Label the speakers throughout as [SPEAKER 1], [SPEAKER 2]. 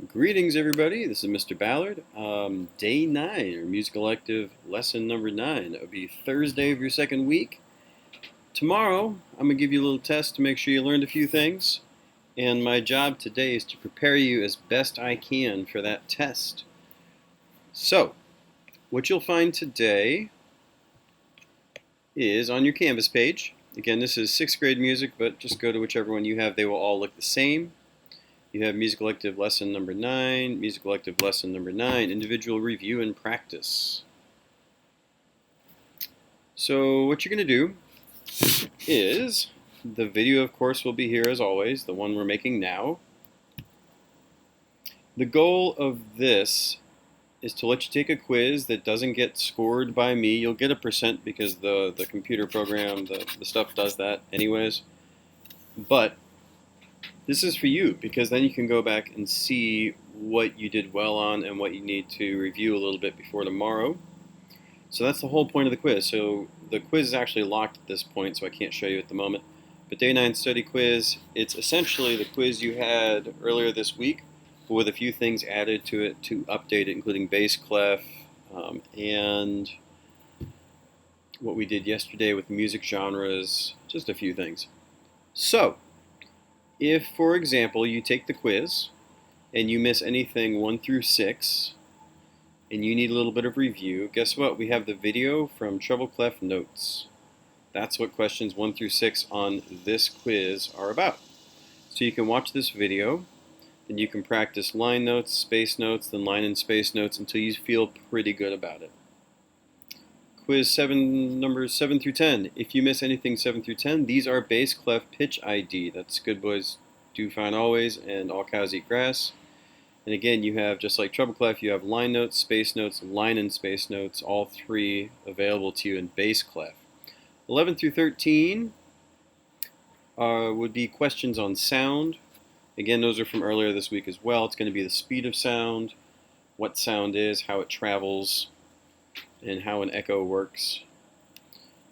[SPEAKER 1] Greetings, everybody. This is Mr. Ballard. Day 9, or Music Elective Lesson number 9. It will be Thursday of your second week. Tomorrow, I'm going to give you a little test to make sure you learned a few things. And my job today is to prepare you as best I can for that test. So, what you'll find today is on your Canvas page. Again, this is 6th grade music, but just go to whichever one you have. They will all look the same. You have Music Elective Lesson number 9, Music Elective Lesson number 9, Individual Review and Practice. So what you're going to do is, the video of course will be here as always, the one we're making now. The goal of this is to let you take a quiz that doesn't get scored by me. You'll get a percent because the computer program, the stuff does that anyways. But this is for you because then you can go back and see what you did well on and what you need to review a little bit before tomorrow. So that's the whole point of the quiz. So the quiz is actually locked at this point, so I can't show you at the moment. But Day 9 study quiz, it's essentially the quiz you had earlier this week, but with a few things added to it to update it, including bass clef and what we did yesterday with music genres, just a few things. So, if, for example, you take the quiz and you miss anything 1 through 6 and you need a little bit of review, guess what? We have the video from Treble Clef Notes. That's what questions 1 through 6 on this quiz are about. So you can watch this video, and you can practice line notes, space notes, then line and space notes until you feel pretty good about it. Quiz 7, numbers 7 through 10. If you miss anything 7 through 10, these are bass clef pitch ID. That's Good Boys Do Fine Always and All Cows Eat Grass. And again, you have, just like treble clef, you have line notes, space notes, line and space notes, all three available to you in bass clef. 11 through 13 would be questions on sound. Again, those are from earlier this week as well. It's going to be the speed of sound, what sound is, how it travels, and how an echo works.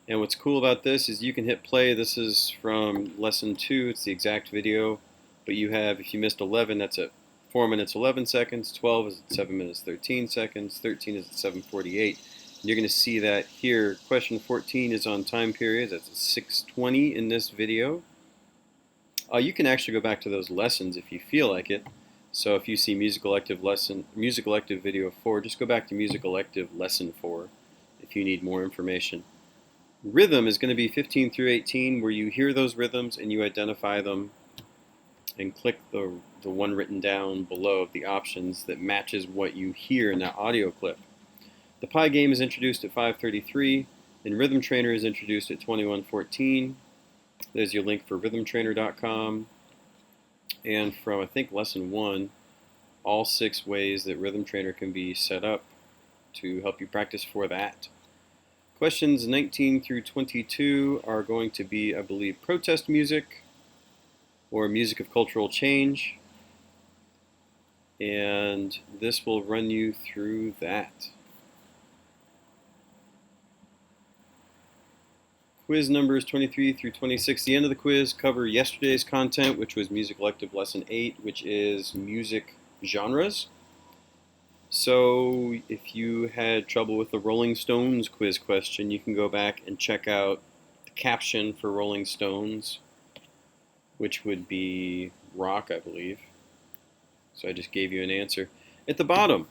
[SPEAKER 1] And what's cool about this is you can hit play. This is from lesson 2. It's the exact video. But you have, if you missed 11, that's at 4 minutes 11 seconds. 12 is at 7 minutes 13 seconds. 13 is at 7:48. And you're going to see that here. Question 14 is on time periods. That's at 6:20 in this video. You can actually go back to those lessons if you feel like it. So if you see Music Elective Video 4, just go back to Music Elective Lesson 4 if you need more information. Rhythm is going to be 15 through 18, where you hear those rhythms and you identify them and click the one written down below of the options that matches what you hear in that audio clip. The Pi game is introduced at 5:33, and Rhythm Trainer is introduced at 21:14. There's your link for rhythmtrainer.com. And from, I think, lesson 1, all 6 ways that Rhythm Trainer can be set up to help you practice for that. Questions 19 through 22 are going to be, I believe, protest music or music of cultural change. And this will run you through that. Quiz numbers 23 through 26, the end of the quiz, cover yesterday's content, which was Music Elective Lesson 8, which is music genres. So if you had trouble with the Rolling Stones quiz question, you can go back and check out the caption for Rolling Stones, which would be rock, I believe. So I just gave you an answer. At the bottom,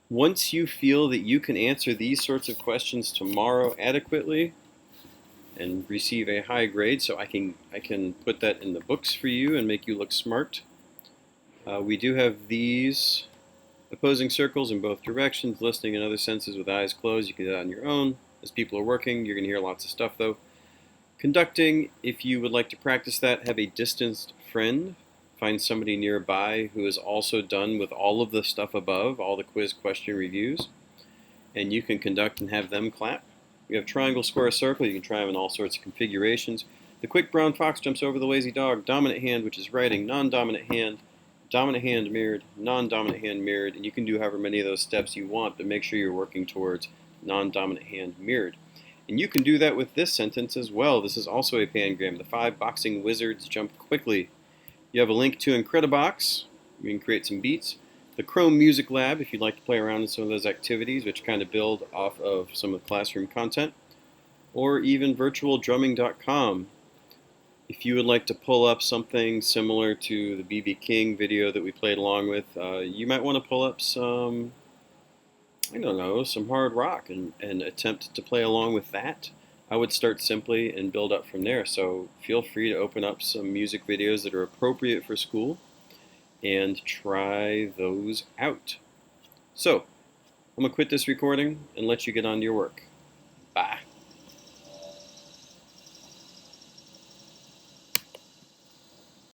[SPEAKER 1] once you feel that you can answer these sorts of questions tomorrow adequately, and receive a high grade, so I can put that in the books for you and make you look smart. We do have these opposing circles in both directions, listening and other senses with eyes closed. You can do that on your own. As people are working, you're going to hear lots of stuff though. Conducting, if you would like to practice that, have a distanced friend. Find somebody nearby who is also done with all of the stuff above, all the quiz question reviews, and you can conduct and have them clap. We have triangle, square, circle. You can try them in all sorts of configurations. The quick brown fox jumps over the lazy dog. Dominant hand, which is writing. Non-dominant hand. Dominant hand mirrored. Non-dominant hand mirrored. And you can do however many of those steps you want, but make sure you're working towards non-dominant hand mirrored. And you can do that with this sentence as well. This is also a pangram. The 5 boxing wizards jump quickly. You have a link to Incredibox, we can create some beats. The Chrome Music Lab, if you'd like to play around in some of those activities, which kind of build off of some of the classroom content. Or even virtualdrumming.com. If you would like to pull up something similar to the B.B. King video that we played along with, you might want to pull up some, I don't know, some hard rock and attempt to play along with that. I would start simply and build up from there. So feel free to open up some music videos that are appropriate for school and try those out. So I'm going to quit this recording and let you get on to your work.